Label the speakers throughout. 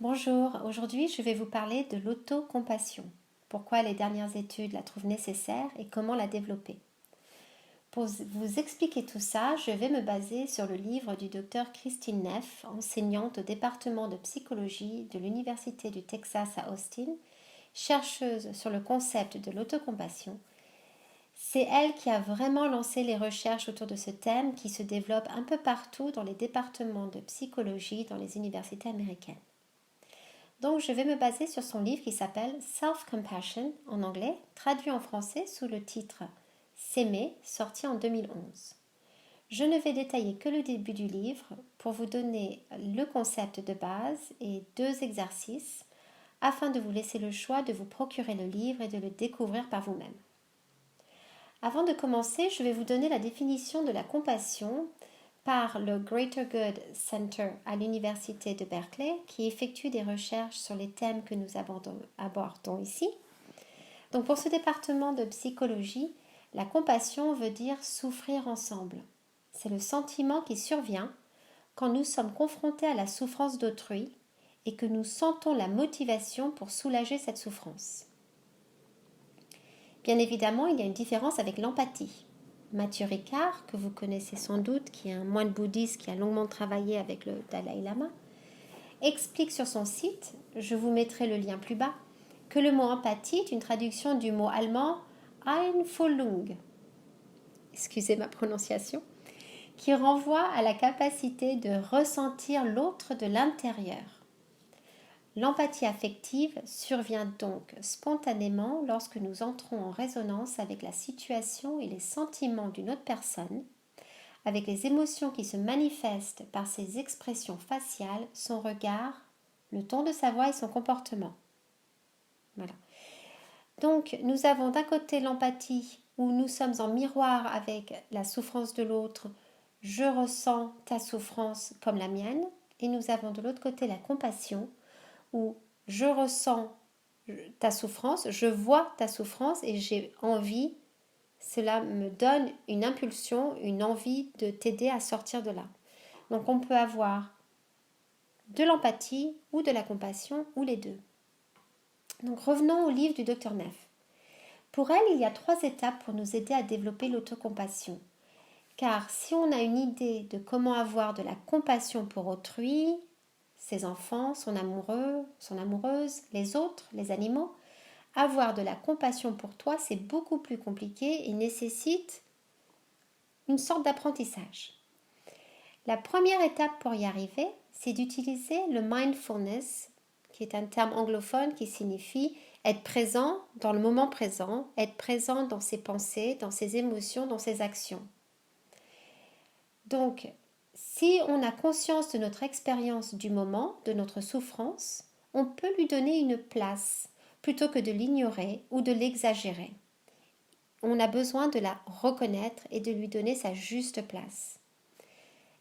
Speaker 1: Bonjour, aujourd'hui je vais vous parler de l'autocompassion. Pourquoi les dernières études la trouvent nécessaire et comment la développer. Pour vous expliquer tout ça, je vais me baser sur le livre du docteur Christine Neff, enseignante au département de psychologie de l'Université du Texas à Austin, chercheuse sur le concept de l'autocompassion. C'est elle qui a vraiment lancé les recherches autour de ce thème qui se développe un peu partout dans les départements de psychologie dans les universités américaines. Donc je vais me baser sur son livre qui s'appelle Self-Compassion en anglais, traduit en français sous le titre S'aimer, sorti en 2011. Je ne vais détailler que le début du livre pour vous donner le concept de base et 2 exercices afin de vous laisser le choix de vous procurer le livre et de le découvrir par vous-même. Avant de commencer, je vais vous donner la définition de la compassion par le Greater Good Center à l'Université de Berkeley, qui effectue des recherches sur les thèmes que nous abordons ici. Donc pour ce département de psychologie, la compassion veut dire souffrir ensemble. C'est le sentiment qui survient quand nous sommes confrontés à la souffrance d'autrui et que nous sentons la motivation pour soulager cette souffrance. Bien évidemment, il y a une différence avec l'empathie. Mathieu Ricard, que vous connaissez sans doute, qui est un moine bouddhiste qui a longuement travaillé avec le Dalai Lama, explique sur son site, je vous mettrai le lien plus bas, que le mot empathie est une traduction du mot allemand Einfühlung, excusez ma prononciation, qui renvoie à la capacité de ressentir l'autre de l'intérieur. L'empathie affective survient donc spontanément lorsque nous entrons en résonance avec la situation et les sentiments d'une autre personne, avec les émotions qui se manifestent par ses expressions faciales, son regard, le ton de sa voix et son comportement. Voilà. Donc nous avons d'un côté l'empathie où nous sommes en miroir avec la souffrance de l'autre, je ressens ta souffrance comme la mienne, et nous avons de l'autre côté la compassion où je ressens ta souffrance, je vois ta souffrance et j'ai envie, cela me donne une impulsion, une envie de t'aider à sortir de là. Donc on peut avoir de l'empathie ou de la compassion ou les deux. Donc revenons au livre du docteur Neff. Pour elle, il y a 3 étapes pour nous aider à développer l'autocompassion. Car si on a une idée de comment avoir de la compassion pour autrui, ses enfants, son amoureux, son amoureuse, les autres, les animaux, avoir de la compassion pour toi, c'est beaucoup plus compliqué et nécessite une sorte d'apprentissage. La première étape pour y arriver, c'est d'utiliser le mindfulness, qui est un terme anglophone qui signifie être présent dans le moment présent, être présent dans ses pensées, dans ses émotions, dans ses actions. Donc, si on a conscience de notre expérience du moment, de notre souffrance, on peut lui donner une place plutôt que de l'ignorer ou de l'exagérer. On a besoin de la reconnaître et de lui donner sa juste place.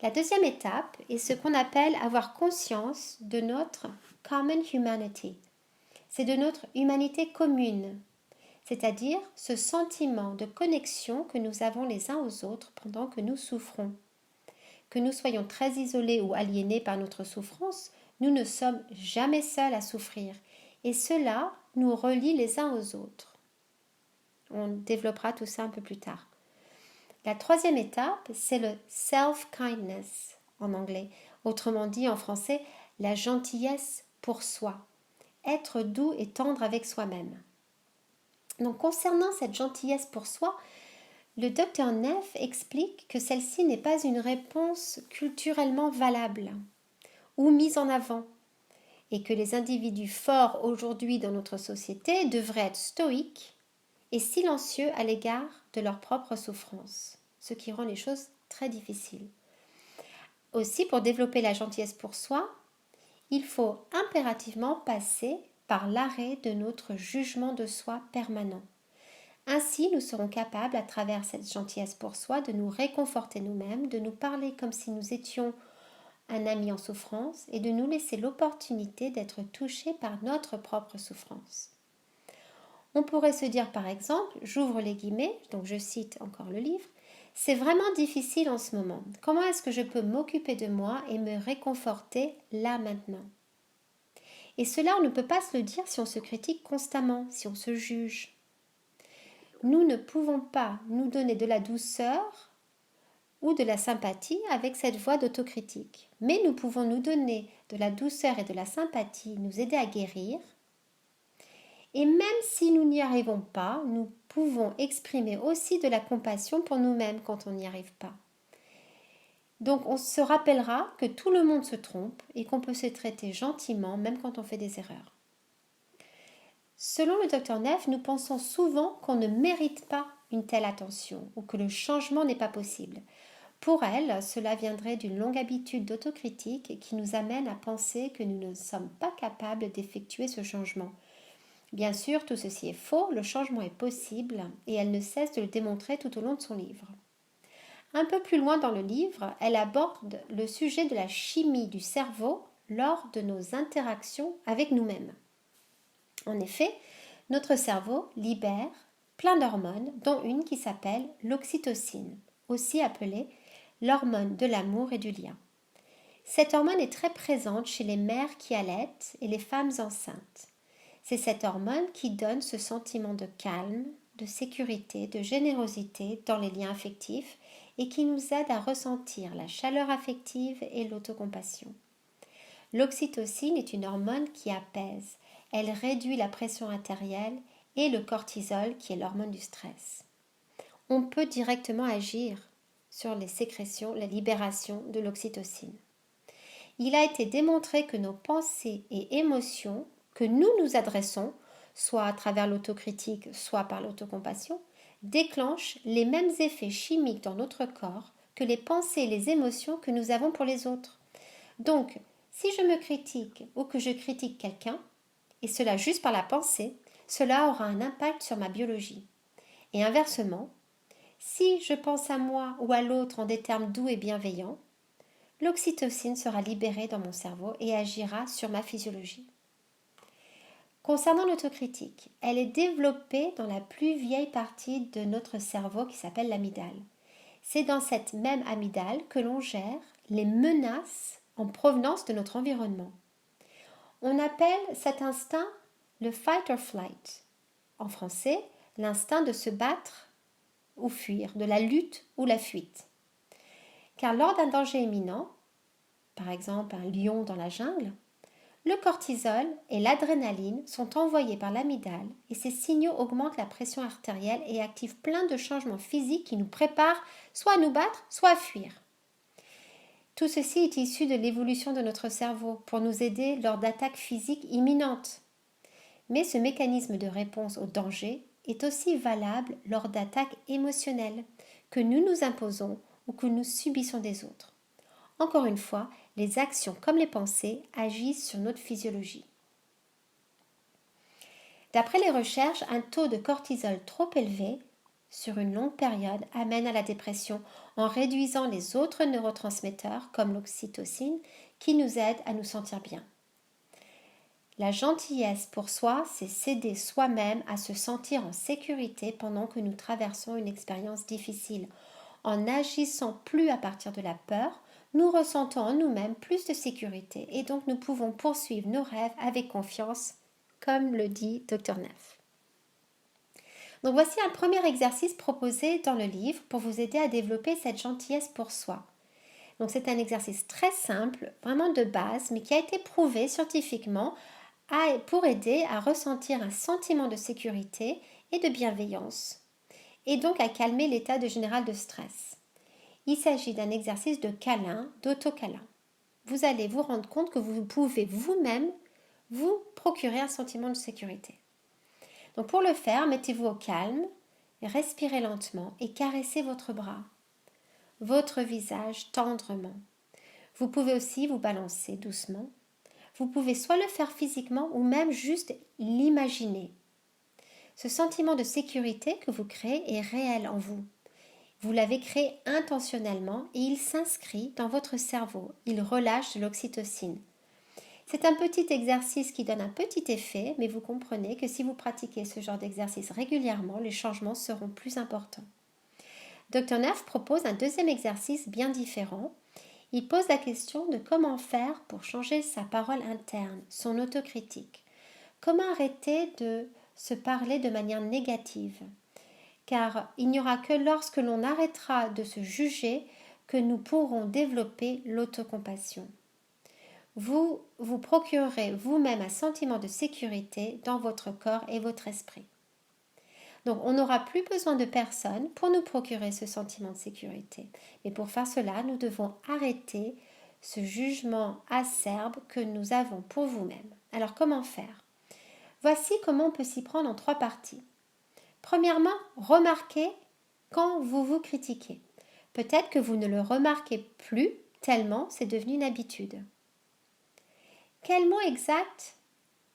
Speaker 1: La deuxième étape est ce qu'on appelle avoir conscience de notre common humanity. C'est de notre humanité commune, c'est-à-dire ce sentiment de connexion que nous avons les uns aux autres pendant que nous souffrons. Que nous soyons très isolés ou aliénés par notre souffrance, nous ne sommes jamais seuls à souffrir et cela nous relie les uns aux autres. On développera tout ça un peu plus tard. La troisième étape, c'est le self-kindness en anglais, autrement dit en français, la gentillesse pour soi, être doux et tendre avec soi-même. Donc concernant cette gentillesse pour soi, le docteur Neff explique que celle-ci n'est pas une réponse culturellement valable ou mise en avant et que les individus forts aujourd'hui dans notre société devraient être stoïques et silencieux à l'égard de leur propre souffrance, ce qui rend les choses très difficiles. Aussi, pour développer la gentillesse pour soi, il faut impérativement passer par l'arrêt de notre jugement de soi permanent. Ainsi, nous serons capables, à travers cette gentillesse pour soi, de nous réconforter nous-mêmes, de nous parler comme si nous étions un ami en souffrance et de nous laisser l'opportunité d'être touchés par notre propre souffrance. On pourrait se dire par exemple, j'ouvre les guillemets, donc je cite encore le livre, c'est vraiment difficile en ce moment. Comment est-ce que je peux m'occuper de moi et me réconforter là maintenant ? Et cela, on ne peut pas se le dire si on se critique constamment, si on se juge. Nous ne pouvons pas nous donner de la douceur ou de la sympathie avec cette voie d'autocritique. Mais nous pouvons nous donner de la douceur et de la sympathie, nous aider à guérir. Et même si nous n'y arrivons pas, nous pouvons exprimer aussi de la compassion pour nous-mêmes quand on n'y arrive pas. Donc on se rappellera que tout le monde se trompe et qu'on peut se traiter gentiment même quand on fait des erreurs. Selon le Dr Neff, nous pensons souvent qu'on ne mérite pas une telle attention ou que le changement n'est pas possible. Pour elle, cela viendrait d'une longue habitude d'autocritique qui nous amène à penser que nous ne sommes pas capables d'effectuer ce changement. Bien sûr, tout ceci est faux, le changement est possible et elle ne cesse de le démontrer tout au long de son livre. Un peu plus loin dans le livre, elle aborde le sujet de la chimie du cerveau lors de nos interactions avec nous-mêmes. En effet, notre cerveau libère plein d'hormones, dont une qui s'appelle l'oxytocine, aussi appelée l'hormone de l'amour et du lien. Cette hormone est très présente chez les mères qui allaitent et les femmes enceintes. C'est cette hormone qui donne ce sentiment de calme, de sécurité, de générosité dans les liens affectifs et qui nous aide à ressentir la chaleur affective et l'autocompassion. L'oxytocine est une hormone qui apaise. Elle réduit la pression artérielle et le cortisol qui est l'hormone du stress. On peut directement agir sur les sécrétions, la libération de l'oxytocine. Il a été démontré que nos pensées et émotions que nous nous adressons, soit à travers l'autocritique, soit par l'autocompassion, déclenchent les mêmes effets chimiques dans notre corps que les pensées et les émotions que nous avons pour les autres. Donc, si je me critique ou que je critique quelqu'un, et cela juste par la pensée, cela aura un impact sur ma biologie. Et inversement, si je pense à moi ou à l'autre en des termes doux et bienveillants, l'oxytocine sera libérée dans mon cerveau et agira sur ma physiologie. Concernant l'autocritique, elle est développée dans la plus vieille partie de notre cerveau qui s'appelle l'amygdale. C'est dans cette même amygdale que l'on gère les menaces en provenance de notre environnement. On appelle cet instinct le fight or flight. En français, l'instinct de se battre ou fuir, de la lutte ou la fuite. Car lors d'un danger imminent, par exemple un lion dans la jungle, le cortisol et l'adrénaline sont envoyés par l'amygdale et ces signaux augmentent la pression artérielle et activent plein de changements physiques qui nous préparent soit à nous battre, soit à fuir. Tout ceci est issu de l'évolution de notre cerveau pour nous aider lors d'attaques physiques imminentes. Mais ce mécanisme de réponse au danger est aussi valable lors d'attaques émotionnelles que nous nous imposons ou que nous subissons des autres. Encore une fois, les actions comme les pensées agissent sur notre physiologie. D'après les recherches, un taux de cortisol trop élevé sur une longue période amène à la dépression en réduisant les autres neurotransmetteurs comme l'oxytocine qui nous aident à nous sentir bien. La gentillesse pour soi, c'est s'aider soi-même à se sentir en sécurité pendant que nous traversons une expérience difficile. En n'agissant plus à partir de la peur, nous ressentons en nous-mêmes plus de sécurité et donc nous pouvons poursuivre nos rêves avec confiance, comme le dit Dr Neff. Donc voici un premier exercice proposé dans le livre pour vous aider à développer cette gentillesse pour soi. Donc c'est un exercice très simple, vraiment de base, mais qui a été prouvé scientifiquement pour aider à ressentir un sentiment de sécurité et de bienveillance, et donc à calmer l'état général de stress. Il s'agit d'un exercice de câlin, d'auto-câlin. Vous allez vous rendre compte que vous pouvez vous-même vous procurer un sentiment de sécurité. Donc pour le faire, mettez-vous au calme, respirez lentement et caressez votre bras, votre visage tendrement. Vous pouvez aussi vous balancer doucement. Vous pouvez soit le faire physiquement ou même juste l'imaginer. Ce sentiment de sécurité que vous créez est réel en vous. Vous l'avez créé intentionnellement et il s'inscrit dans votre cerveau. Il relâche de l'oxytocine. C'est un petit exercice qui donne un petit effet, mais vous comprenez que si vous pratiquez ce genre d'exercice régulièrement, les changements seront plus importants. Dr Neff propose un deuxième exercice bien différent. Il pose la question de comment faire pour changer sa parole interne, son autocritique. Comment arrêter de se parler de manière négative? Car il n'y aura que lorsque l'on arrêtera de se juger que nous pourrons développer l'autocompassion. Vous vous procurerez vous-même un sentiment de sécurité dans votre corps et votre esprit. Donc on n'aura plus besoin de personne pour nous procurer ce sentiment de sécurité. Mais pour faire cela, nous devons arrêter ce jugement acerbe que nous avons pour vous-même. Alors comment faire? Voici comment on peut s'y prendre en 3 parties. Premièrement, remarquez quand vous vous critiquez. Peut-être que vous ne le remarquez plus tellement c'est devenu une habitude. Quel mot exact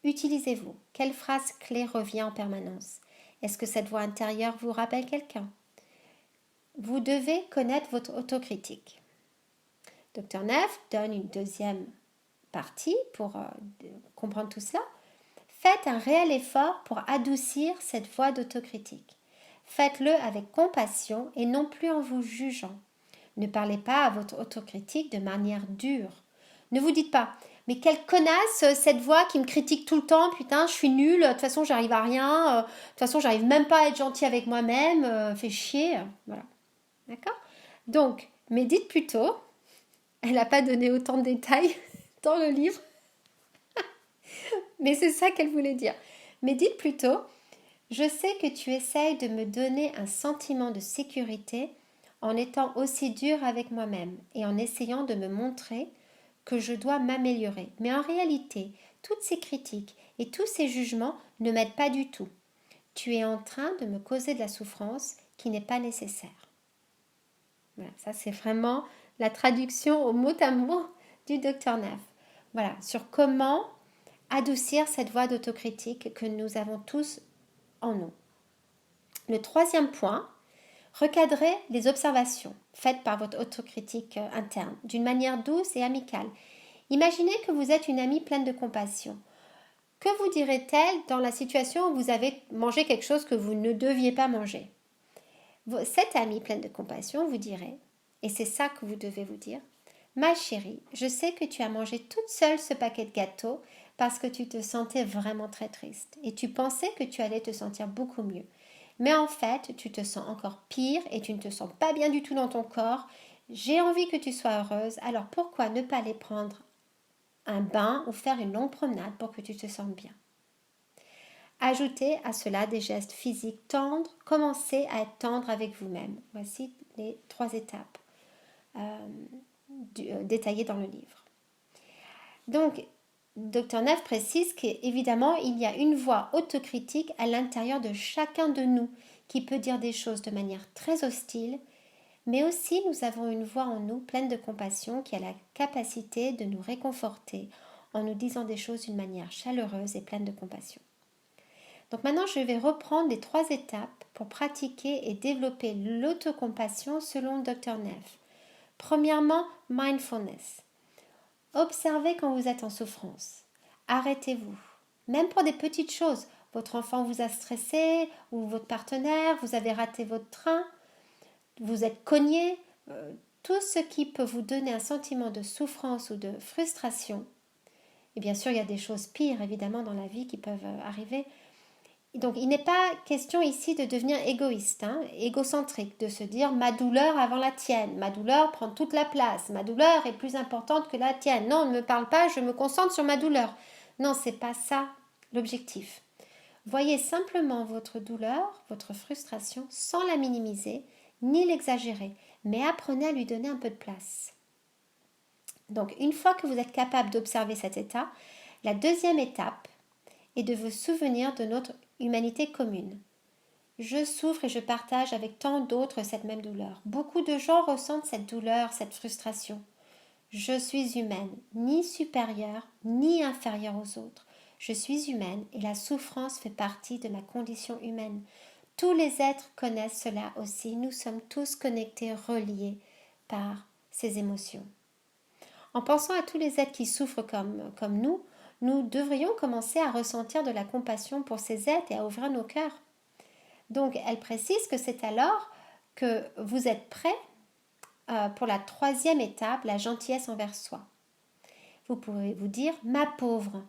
Speaker 1: utilisez-vous? Quelle phrase clé revient en permanence? Est-ce que cette voix intérieure vous rappelle quelqu'un? Vous devez connaître votre autocritique. Dr Neff donne une deuxième partie pour comprendre tout cela. Faites un réel effort pour adoucir cette voix d'autocritique. Faites-le avec compassion et non plus en vous jugeant. Ne parlez pas à votre autocritique de manière dure. Ne vous dites pas « mais quelle connasse cette voix qui me critique tout le temps, putain je suis nulle, de toute façon j'arrive à rien, de toute façon j'arrive même pas à être gentil avec moi-même, fait chier ». Voilà, d'accord? Donc, mais dites plutôt, elle n'a pas donné autant de détails dans le livre, mais c'est ça qu'elle voulait dire. Mais dites plutôt, je sais que tu essayes de me donner un sentiment de sécurité en étant aussi dur avec moi-même et en essayant de me montrer que je dois m'améliorer. Mais en réalité, toutes ces critiques et tous ces jugements ne m'aident pas du tout. Tu es en train de me causer de la souffrance qui n'est pas nécessaire. Voilà, ça c'est vraiment la traduction au mot à mot du Dr Neff. Voilà, sur comment adoucir cette voix d'autocritique que nous avons tous en nous. Le troisième point, recadrez les observations faites par votre autocritique interne d'une manière douce et amicale. Imaginez que vous êtes une amie pleine de compassion. Que vous dirait-elle dans la situation où vous avez mangé quelque chose que vous ne deviez pas manger? Cette amie pleine de compassion vous dirait, et c'est ça que vous devez vous dire, « Ma chérie, je sais que tu as mangé toute seule ce paquet de gâteaux parce que tu te sentais vraiment très triste et tu pensais que tu allais te sentir beaucoup mieux. Mais en fait, tu te sens encore pire et tu ne te sens pas bien du tout dans ton corps. J'ai envie que tu sois heureuse, alors pourquoi ne pas aller prendre un bain ou faire une longue promenade pour que tu te sentes bien. » Ajoutez à cela des gestes physiques tendres. Commencez à être tendre avec vous-même. Voici les 3 étapes détaillées dans le livre. Donc, Dr Neff précise qu'évidemment, il y a une voix autocritique à l'intérieur de chacun de nous qui peut dire des choses de manière très hostile, mais aussi nous avons une voix en nous pleine de compassion qui a la capacité de nous réconforter en nous disant des choses d'une manière chaleureuse et pleine de compassion. Donc maintenant, je vais reprendre les 3 étapes pour pratiquer et développer l'autocompassion selon Dr Neff. Premièrement, mindfulness. Observez quand vous êtes en souffrance. Arrêtez-vous. Même pour des petites choses. Votre enfant vous a stressé ou votre partenaire, vous avez raté votre train, vous êtes cogné. Tout ce qui peut vous donner un sentiment de souffrance ou de frustration. Et bien sûr, il y a des choses pires évidemment dans la vie qui peuvent arriver. Donc, il n'est pas question ici de devenir égoïste, égocentrique, de se dire ma douleur avant la tienne, ma douleur prend toute la place, ma douleur est plus importante que la tienne. Non, ne me parle pas, je me concentre sur ma douleur. Non, c'est pas ça l'objectif. Voyez simplement votre douleur, votre frustration, sans la minimiser ni l'exagérer, mais apprenez à lui donner un peu de place. Donc, une fois que vous êtes capable d'observer cet état, la deuxième étape est de vous souvenir de notre humanité commune. Je souffre et je partage avec tant d'autres cette même douleur. Beaucoup de gens ressentent cette douleur, cette frustration. Je suis humaine, ni supérieure, ni inférieure aux autres. Je suis humaine et la souffrance fait partie de ma condition humaine. Tous les êtres connaissent cela aussi. Nous sommes tous connectés, reliés par ces émotions. En pensant à tous les êtres qui souffrent comme nous devrions commencer à ressentir de la compassion pour ces êtres et à ouvrir nos cœurs. Donc, elle précise que c'est alors que vous êtes prêt pour la troisième étape, la gentillesse envers soi. Vous pouvez vous dire, ma pauvre,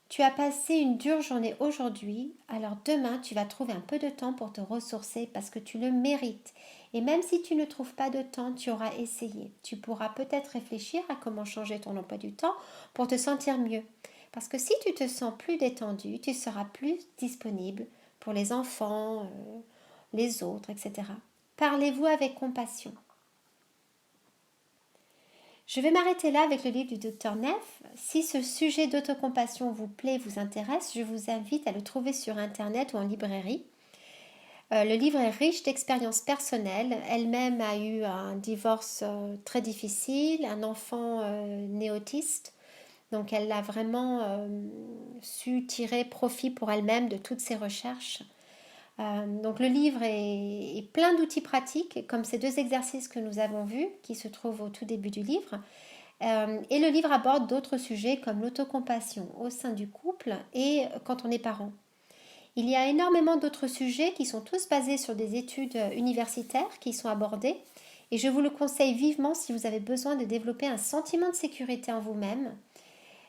Speaker 1: tu as passé une dure journée aujourd'hui, alors demain tu vas trouver un peu de temps pour te ressourcer parce que tu le mérites. Et même si tu ne trouves pas de temps, tu auras essayé. Tu pourras peut-être réfléchir à comment changer ton emploi du temps pour te sentir mieux. Parce que si tu te sens plus détendu, tu seras plus disponible pour les enfants, les autres, etc. Parlez-vous avec compassion. Je vais m'arrêter là avec le livre du Dr Neff. Si ce sujet d'autocompassion vous plaît, vous intéresse, je vous invite à le trouver sur Internet ou en librairie. Le livre est riche d'expériences personnelles. Elle-même a eu un divorce très difficile, un enfant né autiste. Donc elle a vraiment su tirer profit pour elle-même de toutes ses recherches. Donc le livre est plein d'outils pratiques, comme ces 2 exercices que nous avons vus, qui se trouvent au tout début du livre. Et le livre aborde d'autres sujets comme l'autocompassion au sein du couple et quand on est parent. Il y a énormément d'autres sujets qui sont tous basés sur des études universitaires qui sont abordés. Et je vous le conseille vivement si vous avez besoin de développer un sentiment de sécurité en vous-même.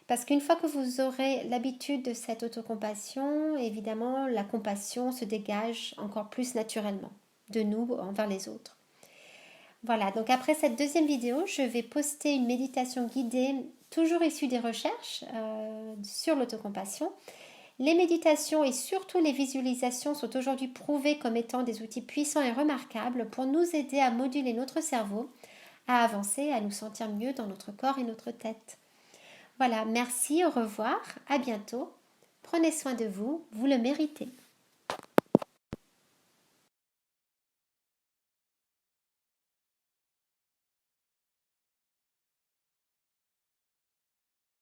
Speaker 1: Parce qu'une fois que vous aurez l'habitude de cette autocompassion, évidemment, la compassion se dégage encore plus naturellement de nous envers les autres. Voilà, donc après cette deuxième vidéo, je vais poster une méditation guidée, toujours issue des recherches sur l'autocompassion. Les méditations et surtout les visualisations sont aujourd'hui prouvées comme étant des outils puissants et remarquables pour nous aider à moduler notre cerveau, à avancer, à nous sentir mieux dans notre corps et notre tête. Voilà, merci, au revoir, à bientôt. Prenez soin de vous, vous le méritez.